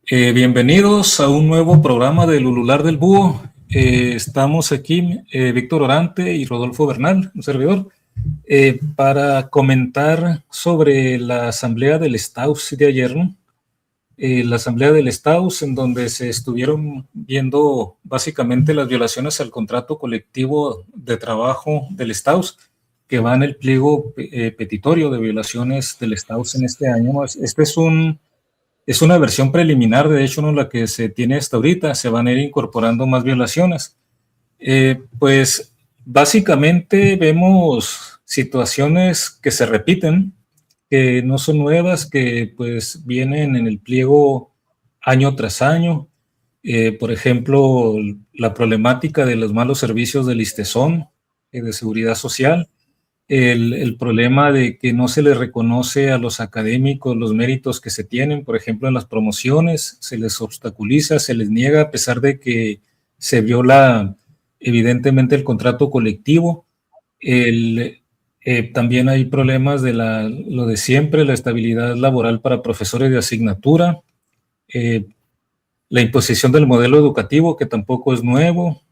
Bienvenidos a un nuevo programa del Ulular del Búho. Estamos aquí, Víctor Orante y Rodolfo Bernal, un servidor, para comentar sobre la asamblea del STAUS de ayer, ¿no? La asamblea del STAUS, en donde se estuvieron viendo básicamente las violaciones al contrato colectivo de trabajo del STAUS, que va en el pliego petitorio de violaciones del STAUS en este año, ¿no? Es una versión preliminar, de hecho, no la que se tiene hasta ahorita. Se van a ir incorporando más violaciones. Pues básicamente vemos situaciones que se repiten, que no son nuevas, que pues vienen en el pliego año tras año. Por ejemplo, la problemática de los malos servicios del ISTESON, de seguridad social, el problema de que no se les reconoce a los académicos los méritos que se tienen, por ejemplo, en las promociones, se les obstaculiza, se les niega a pesar de que se viola evidentemente el contrato colectivo. También hay problemas de lo de siempre, la estabilidad laboral para profesores de asignatura, eh, la imposición del modelo educativo, que tampoco es nuevo,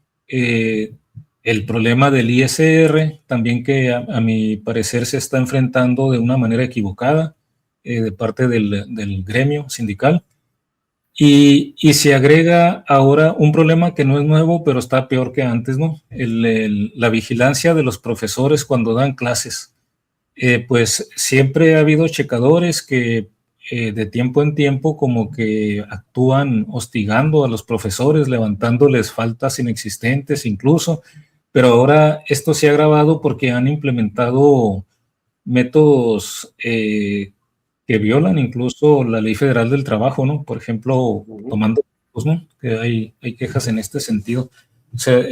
el problema del ISR, también que a mi parecer se está enfrentando de una manera equivocada de parte del gremio sindical. Y se agrega ahora un problema que no es nuevo, pero está peor que antes, ¿no? La vigilancia de los profesores cuando dan clases. Pues siempre ha habido checadores que de tiempo en tiempo como que actúan hostigando a los profesores, levantándoles faltas inexistentes incluso, pero ahora esto se ha agravado porque han implementado métodos que violan incluso la Ley Federal del Trabajo, ¿no? Por ejemplo, tomando, pues, ¿no? Que hay quejas en este sentido. O sea,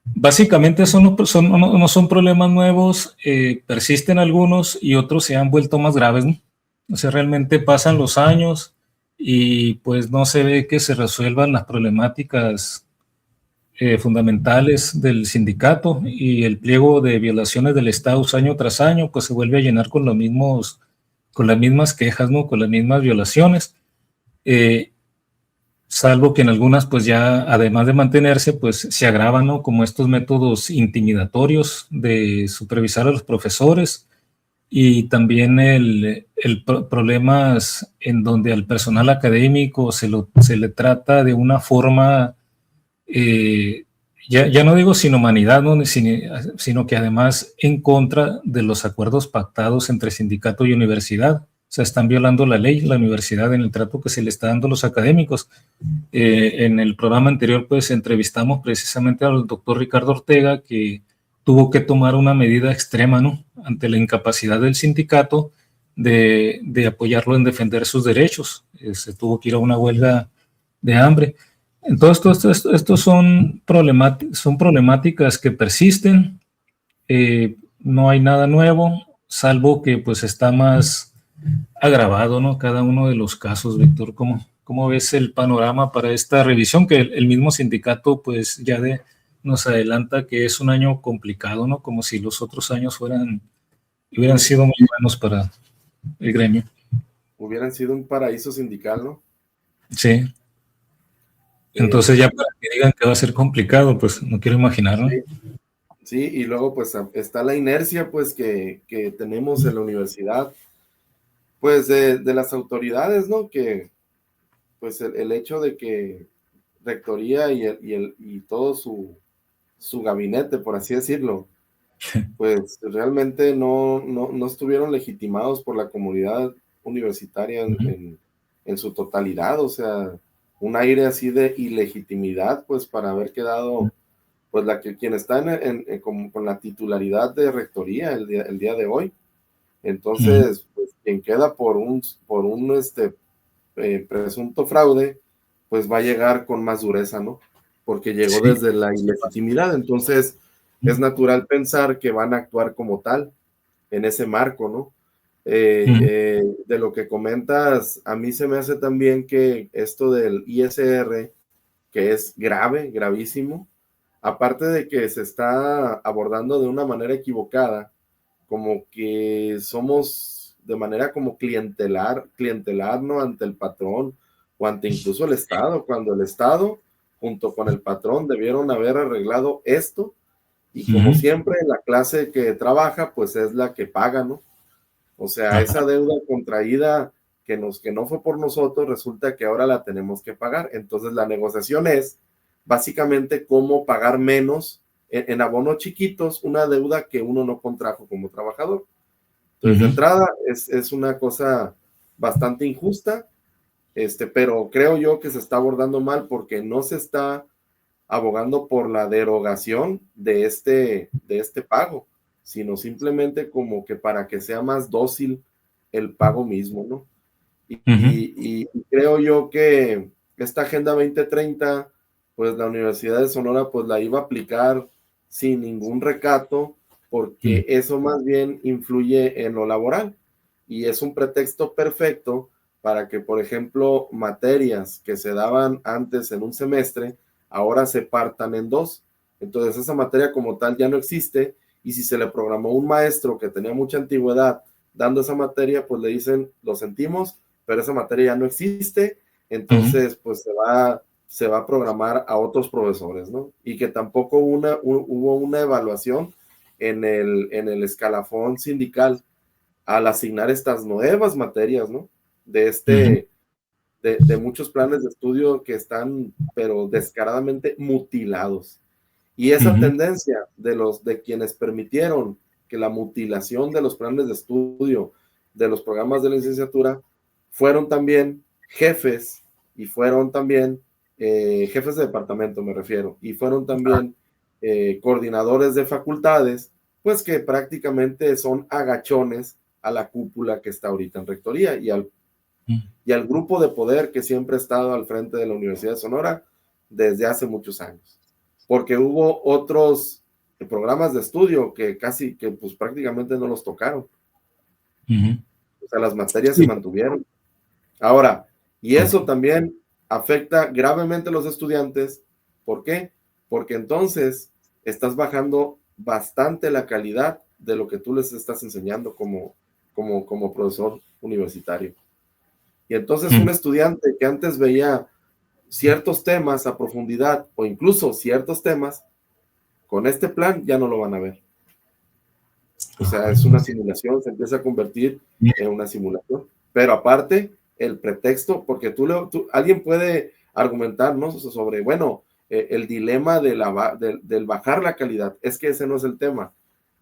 básicamente no son problemas nuevos, persisten algunos y otros se han vuelto más graves, ¿no? O sea, realmente pasan los años y pues no se ve que se resuelvan las problemáticas fundamentales del sindicato, y el pliego de violaciones del Estado año tras año pues se vuelve a llenar con las mismas quejas, ¿no? Con las mismas violaciones. Salvo que en algunas, pues ya, además de mantenerse, pues se agravan, ¿no? Como estos métodos intimidatorios de supervisar a los profesores, y también problemas en donde al personal académico se le trata de una forma, eh, ya no digo sin humanidad, ¿no? Sino que además en contra de los acuerdos pactados entre sindicato y universidad. O sea, están violando la ley, la universidad, en el trato que se le está dando a los académicos. En el programa anterior, pues entrevistamos precisamente al doctor Ricardo Ortega, que tuvo que tomar una medida extrema, ¿no? Ante la incapacidad del sindicato de apoyarlo en defender sus derechos. Se tuvo que ir a una huelga de hambre. Entonces, estos son problemáticas que persisten. No hay nada nuevo, salvo que pues está más agravado, ¿no? Cada uno de los casos, Víctor. ¿Cómo ves el panorama para esta revisión? Que el mismo sindicato pues nos adelanta que es un año complicado, ¿no? Como si los otros años hubieran sido muy buenos para el gremio. Hubieran sido un paraíso sindical, ¿no? Sí. Entonces ya para que digan que va a ser complicado, pues no quiero imaginar, ¿no? Sí, sí, y luego pues está la inercia pues que tenemos en la universidad, pues de las autoridades, ¿no? Que pues el hecho de que rectoría y todo su gabinete, por así decirlo, pues realmente no estuvieron legitimados por la comunidad universitaria en su totalidad, o sea, un aire así de ilegitimidad, pues para haber quedado, pues quien está con la titularidad de rectoría el día de hoy. Entonces, pues quien queda por un presunto fraude, pues va a llegar con más dureza, ¿no? Porque llegó Sí. desde la ilegitimidad, entonces es natural pensar que van a actuar como tal en ese marco, ¿no? De lo que comentas, a mí se me hace también que esto del ISR, que es grave, gravísimo, aparte de que se está abordando de una manera equivocada, como que somos de manera como clientelar, ¿no? Ante el patrón, o ante incluso el Estado, cuando el Estado, junto con el patrón, debieron haber arreglado esto, y como siempre, la clase que trabaja, pues es la que paga, ¿no? O sea, esa deuda contraída que no fue por nosotros, resulta que ahora la tenemos que pagar. Entonces, la negociación es básicamente cómo pagar menos en abonos chiquitos una deuda que uno no contrajo como trabajador. Entonces, de entrada, es una cosa bastante injusta, pero creo yo que se está abordando mal porque no se está abogando por la derogación de este pago, sino simplemente como que para que sea más dócil el pago mismo, ¿no? Y creo yo que esta Agenda 2030, pues la Universidad de Sonora pues la iba a aplicar sin ningún recato, porque eso más bien influye en lo laboral, y es un pretexto perfecto para que, por ejemplo, materias que se daban antes en un semestre, ahora se partan en dos. Entonces esa materia como tal ya no existe, y si se le programó un maestro que tenía mucha antigüedad dando esa materia, pues le dicen, lo sentimos, pero esa materia ya no existe, entonces pues se va a programar a otros profesores, ¿no? Y que tampoco hubo una evaluación en el escalafón sindical al asignar estas nuevas materias, ¿no? De muchos planes de estudio que están, pero descaradamente mutilados. Y esa tendencia de quienes permitieron que la mutilación de los planes de estudio de los programas de la licenciatura fueron también jefes, y fueron también jefes de departamento, me refiero, y fueron también coordinadores de facultades, pues que prácticamente son agachones a la cúpula que está ahorita en rectoría y al grupo de poder que siempre ha estado al frente de la Universidad de Sonora desde hace muchos años. Porque hubo otros programas de estudio que pues prácticamente no los tocaron. O sea, las materias se mantuvieron. Ahora, y eso también afecta gravemente a los estudiantes. ¿Por qué? Porque entonces estás bajando bastante la calidad de lo que tú les estás enseñando como profesor universitario. Y entonces un estudiante que antes veía ciertos temas a profundidad, o incluso ciertos temas, con este plan ya no lo van a ver. O sea, es una simulación, se empieza a convertir en una simulación. Pero aparte, el pretexto, porque alguien puede argumentar, ¿no?, sobre, bueno, el dilema del bajar la calidad. Es que ese no es el tema.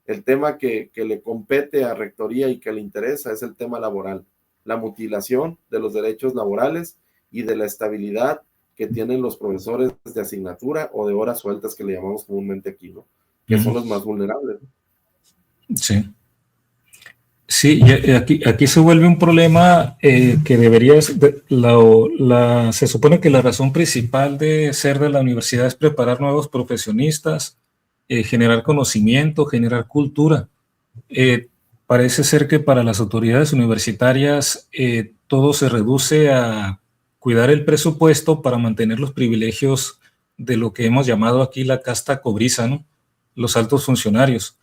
El tema que le compete a Rectoría y que le interesa es el tema laboral, la mutilación de los derechos laborales y de la estabilidad que tienen los profesores de asignatura o de horas sueltas, que le llamamos comúnmente aquí, ¿no?, que son los más vulnerables, ¿no? Sí. Sí, y aquí se vuelve un problema que debería, se supone que la razón principal de ser de la universidad es preparar nuevos profesionistas, generar conocimiento, generar cultura. Parece ser que para las autoridades universitarias todo se reduce a cuidar el presupuesto para mantener los privilegios de lo que hemos llamado aquí la casta cobriza, ¿no?, los altos funcionarios.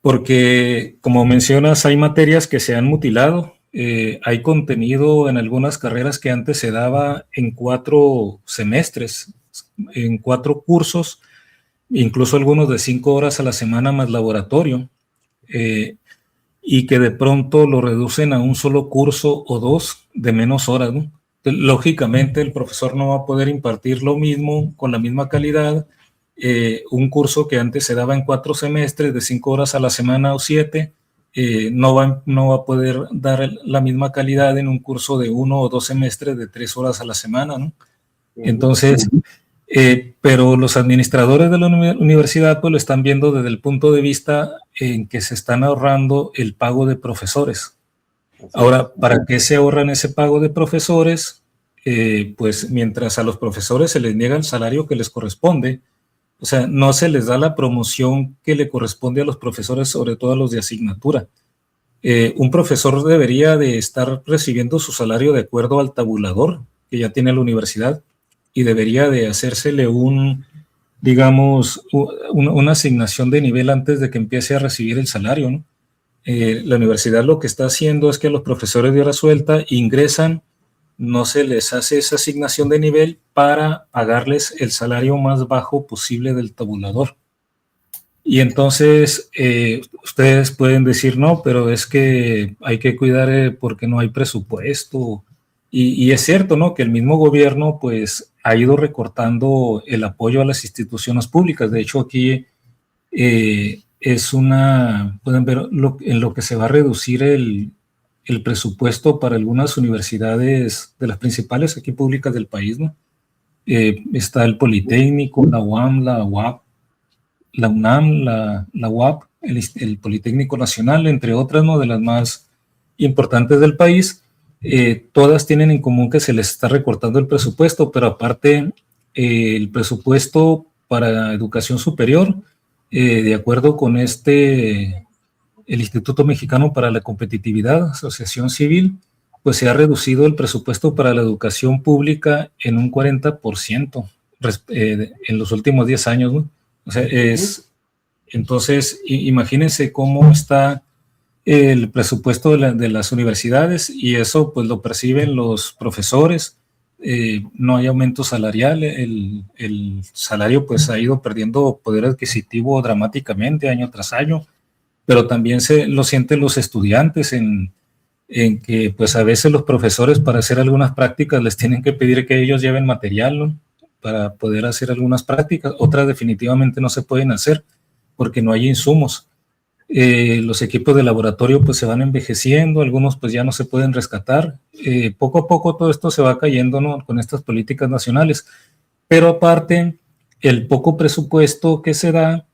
Porque, como mencionas, hay materias que se han mutilado. Hay contenido en algunas carreras que antes se daba en 4 semestres, en 4 cursos, incluso algunos de 5 horas a la semana más laboratorio, y que de pronto lo reducen a un solo curso o 2 de menos horas, ¿no? Lógicamente, el profesor no va a poder impartir lo mismo con la misma calidad. Un curso que antes se daba en 4 semestres de 5 horas a la semana o 7, no va a poder dar la misma calidad en un curso de 1 o 2 semestres de 3 horas a la semana, ¿no? Entonces, pero los administradores de la universidad pues lo están viendo desde el punto de vista en que se están ahorrando el pago de profesores. Ahora, ¿para qué se ahorran ese pago de profesores? Pues mientras a los profesores se les niega el salario que les corresponde, o sea, no se les da la promoción que le corresponde a los profesores, sobre todo a los de asignatura. Un profesor debería de estar recibiendo su salario de acuerdo al tabulador que ya tiene la universidad, y debería de hacérsele digamos, una asignación de nivel antes de que empiece a recibir el salario, ¿no? La universidad lo que está haciendo es que los profesores de hora suelta ingresan no se les hace esa asignación de nivel para pagarles el salario más bajo posible del tabulador. Y entonces ustedes pueden decir, no, pero es que hay que cuidar porque no hay presupuesto. Y es cierto, ¿no? Que el mismo gobierno pues ha ido recortando el apoyo a las instituciones públicas. De hecho, aquí pueden ver en lo que se va a reducir el presupuesto para algunas universidades de las principales aquí públicas del país, ¿no? Está el Politécnico, la UAM, la UAP, la UNAM, la UAP, el Politécnico Nacional, entre otras, ¿no? De las más importantes del país. Todas tienen en común que se les está recortando el presupuesto, pero aparte el presupuesto para educación superior, de acuerdo con el Instituto Mexicano para la Competitividad, Asociación Civil, pues se ha reducido el presupuesto para la educación pública en un 40% en los últimos 10 años, ¿no? O sea, entonces, imagínense cómo está el presupuesto de las universidades, y eso pues lo perciben los profesores. No hay aumento salarial, el salario pues ha ido perdiendo poder adquisitivo dramáticamente año tras año, pero también lo sienten los estudiantes en que pues a veces los profesores para hacer algunas prácticas les tienen que pedir que ellos lleven material, ¿no? Para poder hacer algunas prácticas, otras definitivamente no se pueden hacer porque no hay insumos. Los equipos de laboratorio pues se van envejeciendo, algunos pues ya no se pueden rescatar. Poco a poco todo esto se va cayendo, ¿no? Con estas políticas nacionales, pero aparte el poco presupuesto que se da,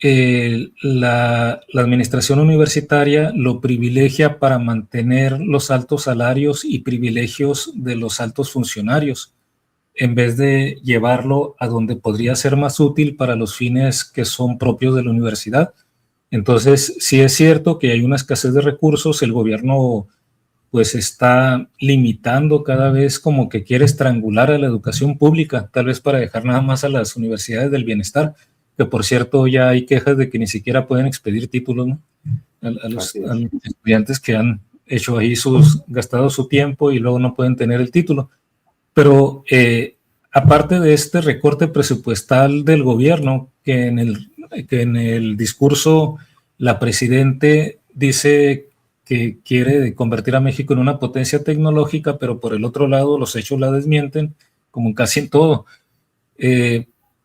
la administración universitaria lo privilegia para mantener los altos salarios y privilegios de los altos funcionarios, en vez de llevarlo a donde podría ser más útil para los fines que son propios de la universidad. Entonces, sí es cierto que hay una escasez de recursos, el gobierno pues está limitando cada vez, como que quiere estrangular a la educación pública, tal vez para dejar nada más a las universidades del bienestar, que por cierto ya hay quejas de que ni siquiera pueden expedir títulos, ¿no? A los estudiantes que han hecho ahí gastado su tiempo y luego no pueden tener el título. Pero aparte de este recorte presupuestal del gobierno, que en el discurso la presidente dice que quiere convertir a México en una potencia tecnológica, pero por el otro lado los hechos la desmienten, como casi en todo.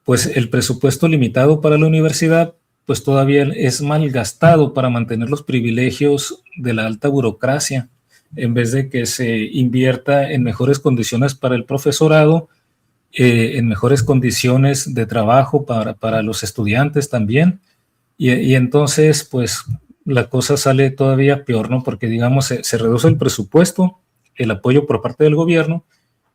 Pues el presupuesto limitado para la universidad pues todavía es mal gastado para mantener los privilegios de la alta burocracia, en vez de que se invierta en mejores condiciones para el profesorado, en mejores condiciones de trabajo para los estudiantes también. Y entonces, pues la cosa sale todavía peor, ¿no? Porque, digamos, se reduce el presupuesto, el apoyo por parte del gobierno,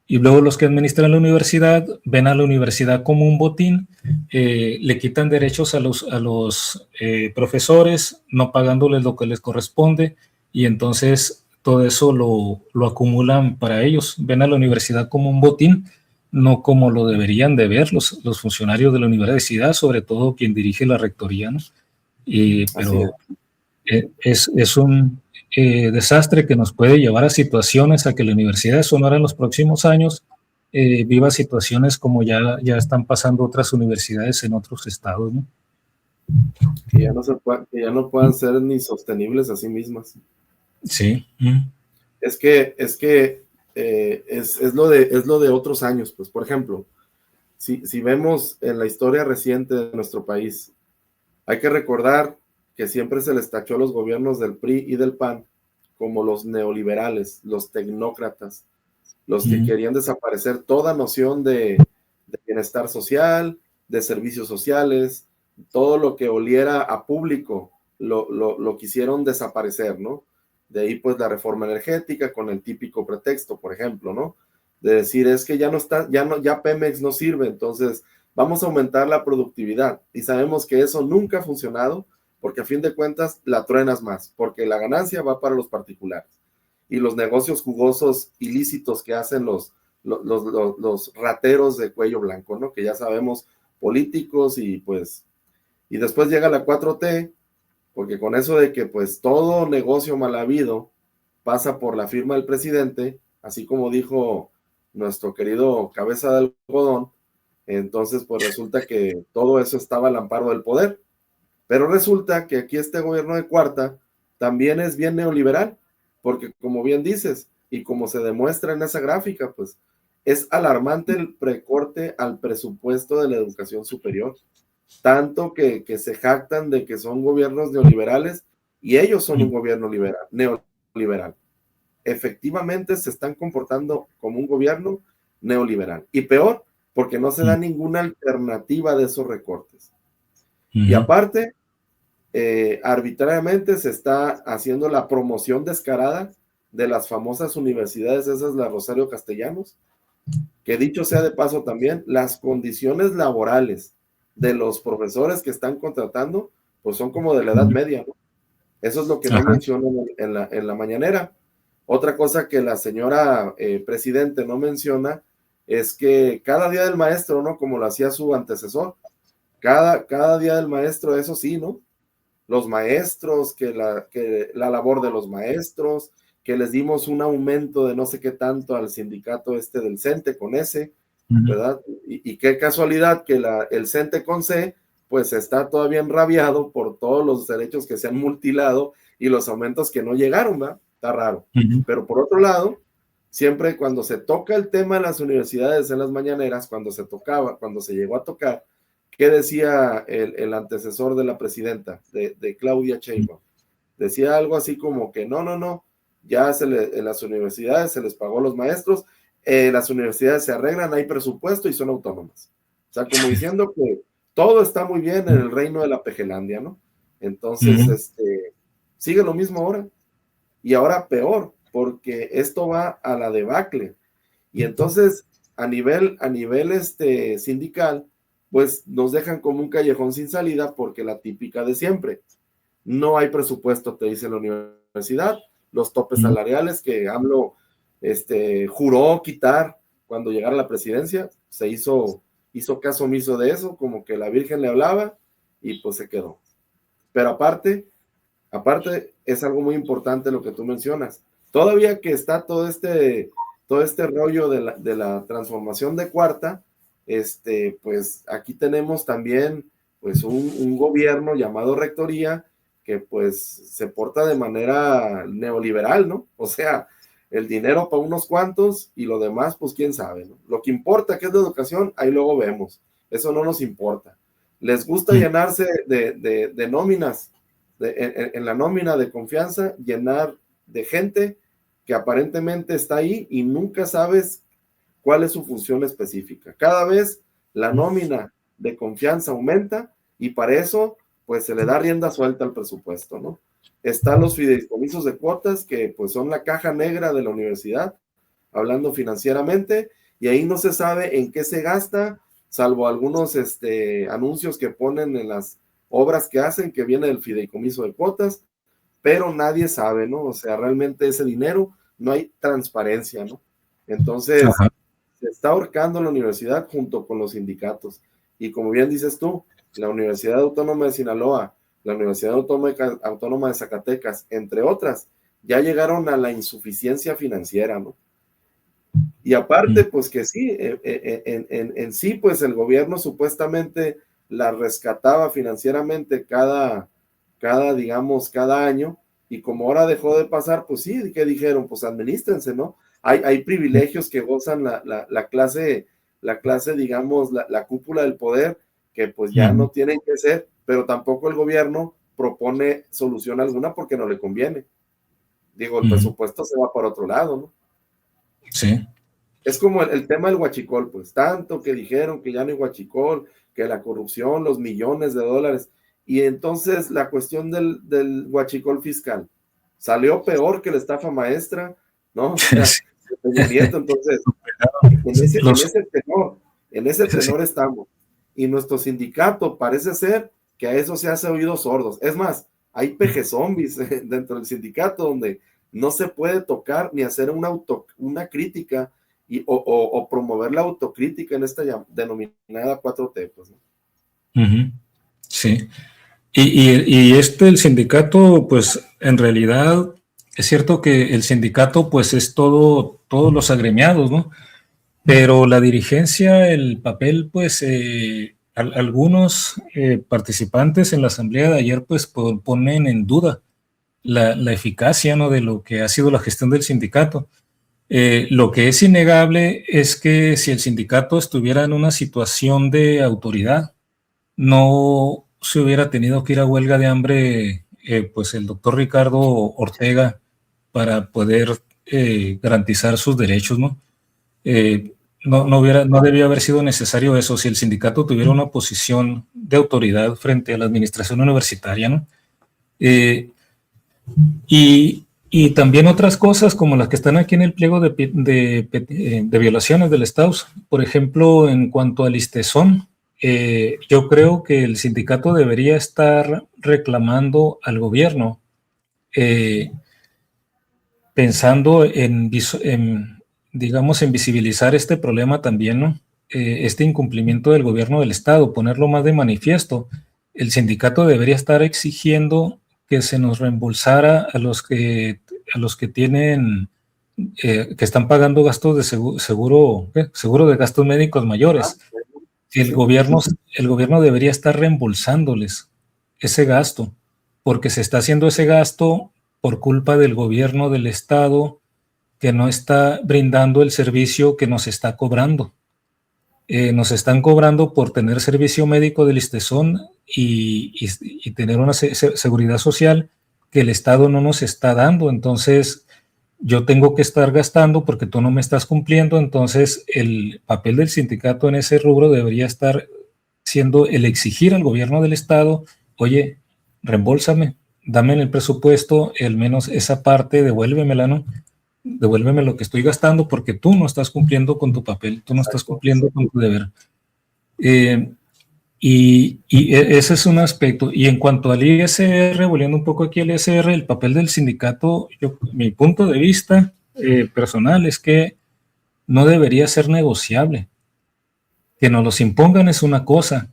y luego los que administran la universidad ven a la universidad como un botín, le quitan derechos a los profesores, no pagándoles lo que les corresponde, y entonces todo eso lo acumulan para ellos. Ven a la universidad como un botín, no como lo deberían de ver los funcionarios de la universidad, sobre todo quien dirige la rectoría, ¿no? Pero es un desastre que nos puede llevar a situaciones a que la Universidad de Sonora en los próximos años viva situaciones como ya están pasando otras universidades en otros estados, ¿no? Que ya no puedan ser ni sostenibles a sí mismas. Sí. Es lo de otros años, pues, por ejemplo, si vemos en la historia reciente de nuestro país, hay que recordar que siempre se les tachó a los gobiernos del PRI y del PAN como los neoliberales, los tecnócratas, los que querían desaparecer toda noción de bienestar social, de servicios sociales, todo lo que oliera a público, lo quisieron desaparecer, ¿no? De ahí pues la reforma energética con el típico pretexto, por ejemplo, ¿no? De decir, es que ya Pemex no sirve, entonces vamos a aumentar la productividad. Y sabemos que eso nunca ha funcionado, porque a fin de cuentas la truenas más, porque la ganancia va para los particulares. Y los negocios jugosos ilícitos que hacen los rateros de cuello blanco, ¿no? Que ya sabemos, políticos y después llega la 4T, porque con eso de que pues todo negocio mal habido pasa por la firma del presidente, así como dijo nuestro querido cabeza de algodón. Entonces, pues resulta que todo eso estaba al amparo del poder. Pero resulta que aquí este gobierno de cuarta también es bien neoliberal, porque como bien dices, y como se demuestra en esa gráfica, pues es alarmante el recorte al presupuesto de la educación superior. Tanto que se jactan de que son gobiernos neoliberales y ellos son un gobierno neoliberal. Efectivamente se están comportando como un gobierno neoliberal. Y peor, porque no se da ninguna alternativa de esos recortes. Y aparte, arbitrariamente se está haciendo la promoción descarada de las famosas universidades, esas la Rosario Castellanos, que dicho sea de paso también, las condiciones laborales de los profesores que están contratando, pues son como de la Edad Media, ¿no? Eso es lo que no mencionan en la mañanera. Otra cosa que la señora presidente no menciona es que cada día del maestro, ¿no? Como lo hacía su antecesor, cada día del maestro, eso sí, ¿no? Los maestros, que la labor de los maestros, que les dimos un aumento de no sé qué tanto al sindicato del CENTE con ese, ¿verdad? Y qué casualidad que el CENTE con C, pues está todavía enrabiado por todos los derechos que se han mutilado y los aumentos que no llegaron, ¿verdad? Está raro. Pero por otro lado, siempre cuando se toca el tema de las universidades en las mañaneras, cuando se llegó a tocar, ¿qué decía el antecesor de la presidenta, de Claudia Sheinbaum? Decía algo así como que no, ya en las universidades se les pagó a los maestros, las universidades se arreglan, hay presupuesto y son autónomas. O sea, como diciendo que todo está muy bien en el reino de la Pejelandia, ¿no? Entonces, sigue lo mismo ahora. Y ahora peor, porque esto va a la debacle. Y entonces, a nivel sindical, pues nos dejan como un callejón sin salida, porque la típica de siempre, no hay presupuesto, te dice la universidad, los topes salariales que AMLO juró quitar cuando llegara a la presidencia, hizo caso omiso de eso, como que la Virgen le hablaba y pues se quedó. Pero aparte es algo muy importante lo que tú mencionas. Todavía que está todo este rollo de la transformación de cuarta, pues aquí tenemos también pues un gobierno llamado rectoría que pues se porta de manera neoliberal, ¿no? O sea, el dinero para unos cuantos y lo demás, pues quién sabe, ¿no? Lo que importa, que es la educación, ahí luego vemos. Eso no nos importa. Les gusta llenarse de nóminas, en la nómina de confianza, llenar de gente que aparentemente está ahí y nunca sabes cuál es su función específica. Cada vez la nómina de confianza aumenta y para eso pues se le da rienda suelta al presupuesto, ¿no? Están los fideicomisos de cuotas que pues son la caja negra de la universidad, hablando financieramente, y ahí no se sabe en qué se gasta, salvo algunos anuncios que ponen en las obras que hacen, que viene del fideicomiso de cuotas, pero nadie sabe, ¿no? O sea, realmente ese dinero no hay transparencia, ¿no? Entonces, se está ahorcando la universidad junto con los sindicatos. Y como bien dices tú, la Universidad Autónoma de Sinaloa, la Universidad Autónoma de Zacatecas, entre otras, ya llegaron a la insuficiencia financiera, ¿no? Y aparte, pues que sí, en sí, pues el gobierno supuestamente la rescataba financieramente digamos, cada año, y como ahora dejó de pasar, pues sí, ¿qué dijeron? Pues administrense, ¿no? Hay privilegios que gozan la clase, digamos, la cúpula del poder, que pues ya no tienen que ser, pero tampoco el gobierno propone solución alguna porque no le conviene. Digo, el presupuesto se va para otro lado, ¿no? Sí. Es como el tema del huachicol, pues tanto que dijeron que ya no hay huachicol, que la corrupción, los millones de dólares, y entonces la cuestión del huachicol fiscal salió peor que la estafa maestra, ¿no? O sea, Peña Nieto, entonces, en ese tenor estamos. Y nuestro sindicato parece ser que a eso se hace oídos sordos. Es más, hay peje zombies dentro del sindicato donde no se puede tocar ni hacer una crítica o promover la autocrítica en esta denominada 4T. Pues, ¿no? Sí. Y el sindicato, pues en realidad es cierto que el sindicato pues es todos los agremiados, ¿no? Pero la dirigencia, el papel, pues algunos participantes en la asamblea de ayer pues ponen en duda la eficacia, ¿no?, de lo que ha sido la gestión del sindicato. Lo que es innegable es que si el sindicato estuviera en una situación de autoridad, no se hubiera tenido que ir a huelga de hambre, pues el doctor Ricardo Ortega para poder garantizar sus derechos, ¿no? Eh, no debía haber sido necesario eso si el sindicato tuviera una posición de autoridad frente a la administración universitaria, ¿no? Eh, y también otras cosas como las que están aquí en el pliego de violaciones del Estado. Por ejemplo, en cuanto al ISTESON, yo creo que el sindicato debería estar reclamando al gobierno, pensando digamos, en visibilizar este problema también, ¿no? Este incumplimiento del gobierno del Estado, ponerlo más de manifiesto. El sindicato debería estar exigiendo que se nos reembolsara a los que tienen, que están pagando gastos de seguro de gastos médicos mayores. El Sí. gobierno debería estar reembolsándoles ese gasto, porque se está haciendo ese gasto por culpa del gobierno del Estado, que no está brindando el servicio que nos está cobrando. Nos están cobrando por tener servicio médico del ISTESON y tener una seguridad social que el Estado no nos está dando. Entonces, yo tengo que estar gastando porque tú no me estás cumpliendo. Entonces, el papel del sindicato en ese rubro debería estar siendo el exigir al gobierno del Estado: oye, reembolsame, dame en el presupuesto al menos esa parte, devuélvemela, ¿no? Devuélveme lo que estoy gastando porque tú no estás cumpliendo con tu papel, tú no estás Exacto. cumpliendo con tu deber. Ese es un aspecto. Y en cuanto al ISR, volviendo un poco aquí al ISR, el papel del sindicato, mi punto de vista personal es que no debería ser negociable. Que nos los impongan es una cosa,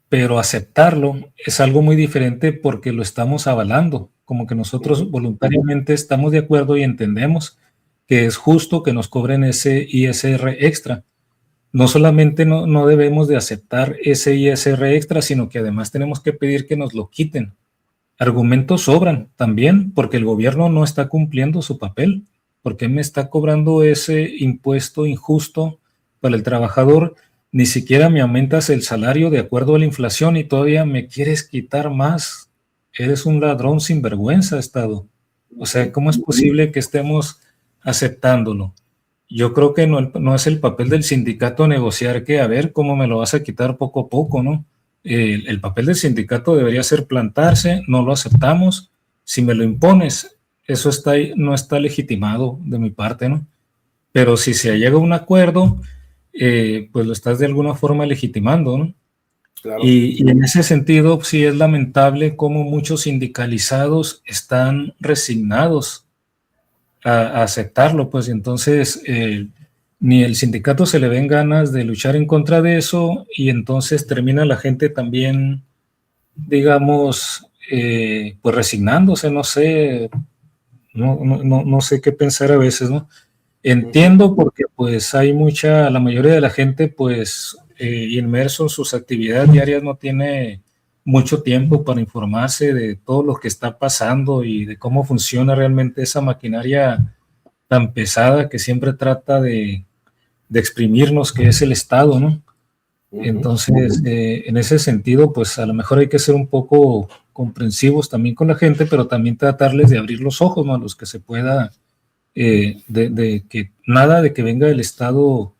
pero aceptarlo es algo muy diferente porque lo estamos avalando, como que nosotros voluntariamente estamos de acuerdo y entendemos que es justo que nos cobren ese ISR extra. No solamente no debemos de aceptar ese ISR extra, sino que además tenemos que pedir que nos lo quiten. Argumentos sobran también porque el gobierno no está cumpliendo su papel. ¿Por qué me está cobrando ese impuesto injusto para el trabajador? Ni siquiera me aumentas el salario de acuerdo a la inflación y todavía me quieres quitar más. Eres un ladrón sin vergüenza, Estado. O sea, ¿cómo es posible que estemos aceptándolo? Yo creo que no es el papel del sindicato negociar que a ver cómo me lo vas a quitar poco a poco, ¿no? El papel del sindicato debería ser plantarse, no lo aceptamos. Si me lo impones, eso no está legitimado de mi parte, ¿no? Pero si se llega a un acuerdo, pues lo estás de alguna forma legitimando, ¿no? Claro. Y en ese sentido, sí es lamentable cómo muchos sindicalizados están resignados a aceptarlo, pues entonces ni el sindicato se le ven ganas de luchar en contra de eso y entonces termina la gente también, digamos, pues resignándose, no sé, no sé qué pensar a veces, ¿no? Entiendo porque pues hay la mayoría de la gente pues inmerso en sus actividades diarias no tiene mucho tiempo para informarse de todo lo que está pasando y de cómo funciona realmente esa maquinaria tan pesada que siempre trata de exprimirnos, que es el Estado, ¿no? Entonces, en ese sentido, pues a lo mejor hay que ser un poco comprensivos también con la gente, pero también tratarles de abrir los ojos, ¿no?, a los que se pueda, de que nada de que venga del Estado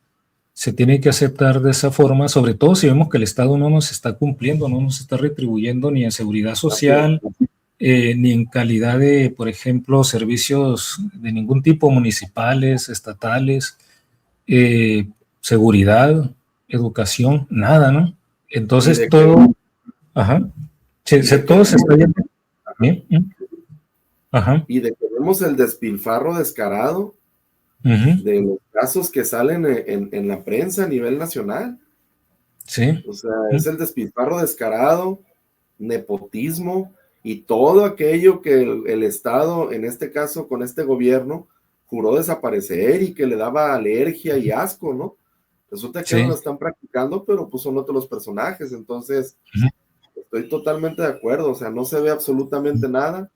se tiene que aceptar de esa forma, sobre todo si vemos que el Estado no nos está cumpliendo, no nos está retribuyendo ni en seguridad social, ni en calidad de, por ejemplo, servicios de ningún tipo, municipales, estatales, eh, seguridad, educación, nada, ¿no? Entonces todo, ajá, todo se está yendo. Ajá. Y de que vemos el despilfarro descarado de los casos que salen en la prensa a nivel nacional. Sí. O sea, es el despilfarro descarado, nepotismo, y todo aquello que el Estado, en este caso con este gobierno, juró desaparecer y que le daba alergia y asco, ¿no? Resulta que ahora lo están practicando, pero pues son otros los personajes, entonces estoy totalmente de acuerdo, o sea, no se ve absolutamente nada,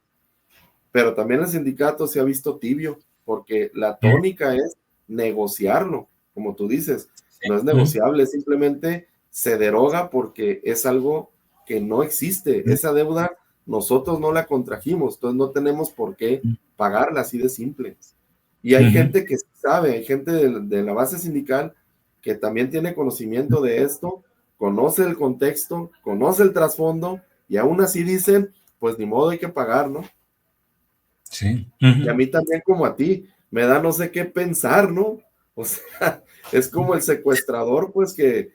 pero también el sindicato se ha visto tibio, porque la tónica es negociarlo, como tú dices, no es negociable, simplemente se deroga porque es algo que no existe, esa deuda nosotros no la contrajimos, entonces no tenemos por qué pagarla así de simple. Y hay gente que sabe, hay gente de la base sindical que también tiene conocimiento de esto, conoce el contexto, conoce el trasfondo, y aún así dicen, pues ni modo hay que pagar, ¿no? Sí. Y a mí también como a ti, me da no sé qué pensar, ¿no? O sea, es como el secuestrador, pues que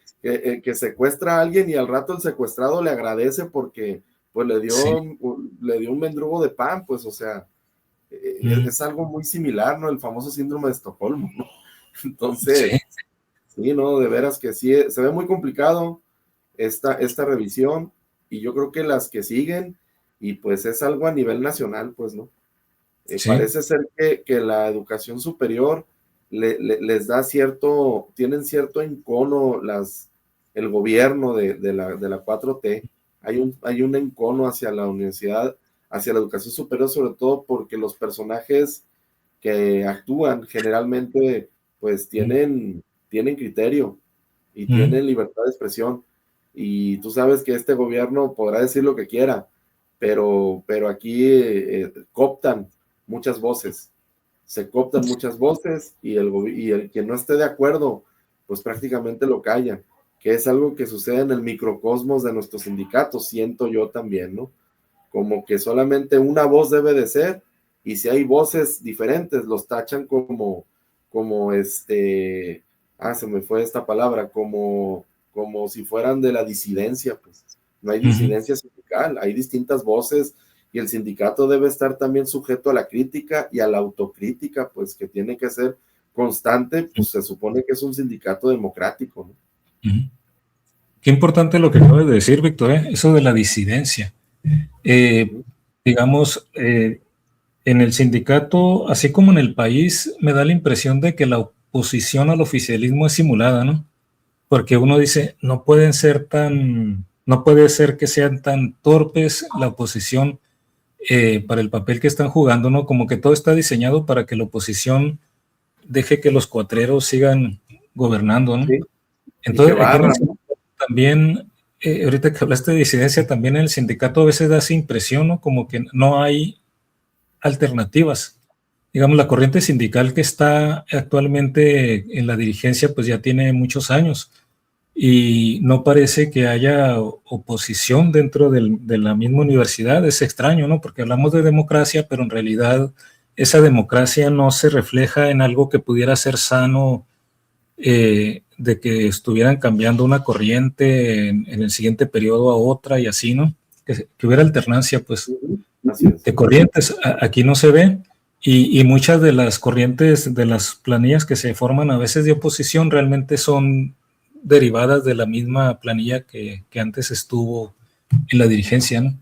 secuestra a alguien y al rato el secuestrado le agradece porque pues le dio un mendrugo de pan, pues, o sea, es algo muy similar, ¿no? El famoso síndrome de Estocolmo, ¿no? Entonces, sí, ¿no? De veras que sí, se ve muy complicado esta revisión, y yo creo que las que siguen, y pues es algo a nivel nacional, pues, ¿no? Parece ser que la educación superior les da tienen cierto encono el gobierno de la 4T. Hay un encono hacia la universidad, hacia la educación superior, sobre todo porque los personajes que actúan generalmente pues tienen criterio y tienen libertad de expresión. Y tú sabes que este gobierno podrá decir lo que quiera, pero aquí cooptan muchas voces, y el quien no esté de acuerdo, pues prácticamente lo callan, que es algo que sucede en el microcosmos de nuestros sindicatos, siento yo también, ¿no? Como que solamente una voz debe de ser, y si hay voces diferentes, los tachan se me fue esta palabra, como si fueran de la disidencia, pues. No hay disidencia sindical, hay distintas voces, y el sindicato debe estar también sujeto a la crítica y a la autocrítica, pues, que tiene que ser constante, pues se supone que es un sindicato democrático, ¿no? Qué importante lo que acabas de decir, Víctor, eso de la disidencia. Digamos, en el sindicato, así como en el país, me da la impresión de que la oposición al oficialismo es simulada, ¿no? Porque uno dice, no puede ser que sean tan torpes la oposición para el papel que están jugando, ¿no? Como que todo está diseñado para que la oposición deje que los cuatreros sigan gobernando, ¿no? Sí. Entonces, aquí en el sindicato también, ahorita que hablaste de disidencia, también en el sindicato a veces da esa impresión, ¿no? Como que no hay alternativas. Digamos, la corriente sindical que está actualmente en la dirigencia, pues ya tiene muchos años, y no parece que haya oposición dentro de la misma universidad. Es extraño, ¿no? Porque hablamos de democracia, pero en realidad esa democracia no se refleja en algo que pudiera ser sano, de que estuvieran cambiando una corriente en el siguiente periodo a otra y así, ¿no? Que hubiera alternancia, pues, de corrientes. Aquí no se ve, y muchas de las corrientes de las planillas que se forman a veces de oposición realmente son derivadas de la misma planilla que antes estuvo en la dirigencia, ¿no?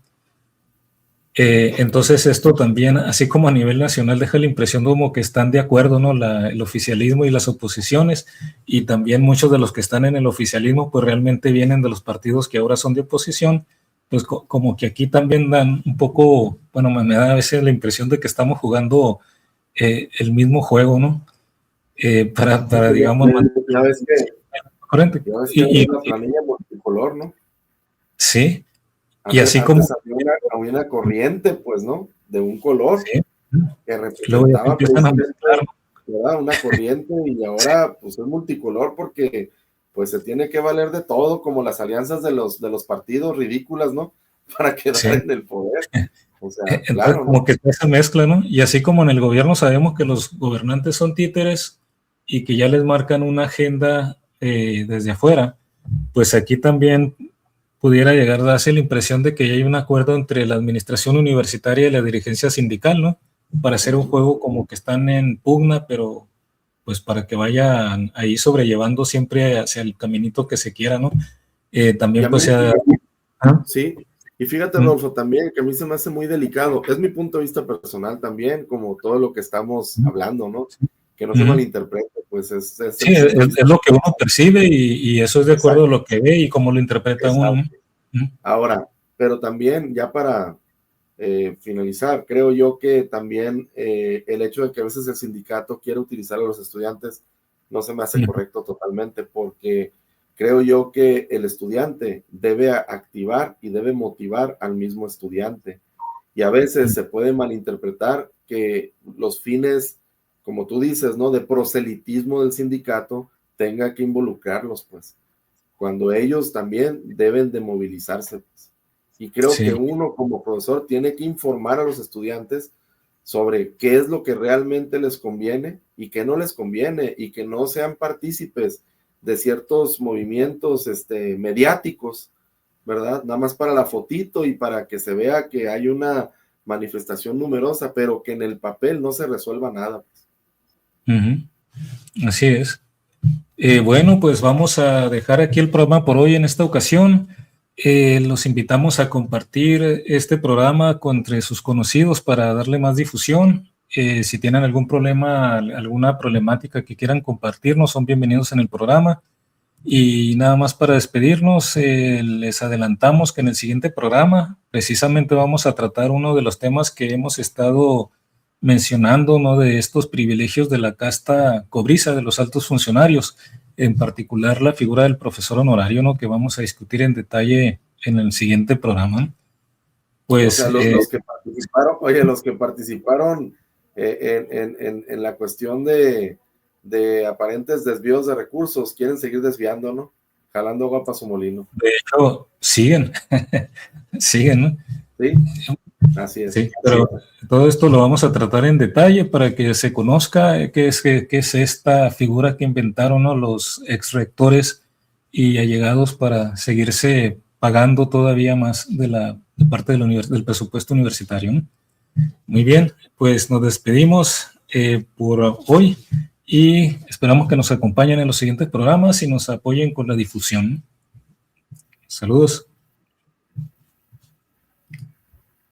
Entonces esto también, así como a nivel nacional, deja la impresión de como que están de acuerdo, ¿no? El oficialismo y las oposiciones, y también muchos de los que están en el oficialismo pues realmente vienen de los partidos que ahora son de oposición, pues como que aquí también dan un poco, bueno, me da a veces la impresión de que estamos jugando el mismo juego, ¿no? Para digamos... Ya ves que y una planilla multicolor, ¿no? Sí. Y así como había una corriente, pues, ¿no? De un color, sí, que representaba precisamente una corriente, y ahora pues es multicolor porque pues se tiene que valer de todo, como las alianzas de los partidos ridículas, ¿no? Para quedar en el poder. O sea, entonces, claro, como ¿no? que esa mezcla, ¿no? Y así como en el gobierno sabemos que los gobernantes son títeres y que ya les marcan una agenda desde afuera, pues aquí también pudiera llegar a darse la impresión de que ya hay un acuerdo entre la administración universitaria y la dirigencia sindical, ¿no? Para hacer un juego como que están en pugna, pero pues para que vayan ahí sobrellevando siempre hacia el caminito que se quiera, ¿no? También pues sí, Y fíjate, Rodolfo, también que a mí se me hace muy delicado, es mi punto de vista personal también, como todo lo que estamos hablando, ¿no? Que no se malinterprete, pues es sí, el punto de vista es lo que uno percibe y eso es de acuerdo a lo que ve y cómo lo interpreta uno. Ahora, pero también ya para finalizar, creo yo que también el hecho de que a veces el sindicato quiere utilizar a los estudiantes no se me hace correcto totalmente, porque creo yo que el estudiante debe activar y debe motivar al mismo estudiante. Y a veces se puede malinterpretar que los fines, como tú dices, ¿no? De proselitismo del sindicato tenga que involucrarlos, pues, cuando ellos también deben de movilizarse, pues. Y creo que uno como profesor tiene que informar a los estudiantes sobre qué es lo que realmente les conviene y qué no les conviene, y que no sean partícipes de ciertos movimientos mediáticos, ¿verdad? Nada más para la fotito y para que se vea que hay una manifestación numerosa, pero que en el papel no se resuelva nada. Así es. Bueno, pues vamos a dejar aquí el programa por hoy en esta ocasión. Los invitamos a compartir este programa entre sus conocidos para darle más difusión. Si tienen algún problema, alguna problemática que quieran compartirnos, son bienvenidos en el programa. Y nada más para despedirnos, les adelantamos que en el siguiente programa precisamente vamos a tratar uno de los temas que hemos estado mencionando, ¿no? De estos privilegios de la casta cobriza, de los altos funcionarios, en particular la figura del profesor honorario, ¿no? Que vamos a discutir en detalle en el siguiente programa. Pues, o sea, los que participaron en la cuestión de aparentes desvíos de recursos, quieren seguir desviando, ¿no? Jalando agua para su molino. De hecho, siguen, siguen, ¿no? Sí, así es. Sí, pero todo esto lo vamos a tratar en detalle para que se conozca qué es esta figura que inventaron, ¿no? Los ex rectores y allegados para seguirse pagando todavía más de parte del presupuesto universitario, ¿no? Muy bien, pues nos despedimos por hoy y esperamos que nos acompañen en los siguientes programas y nos apoyen con la difusión. Saludos.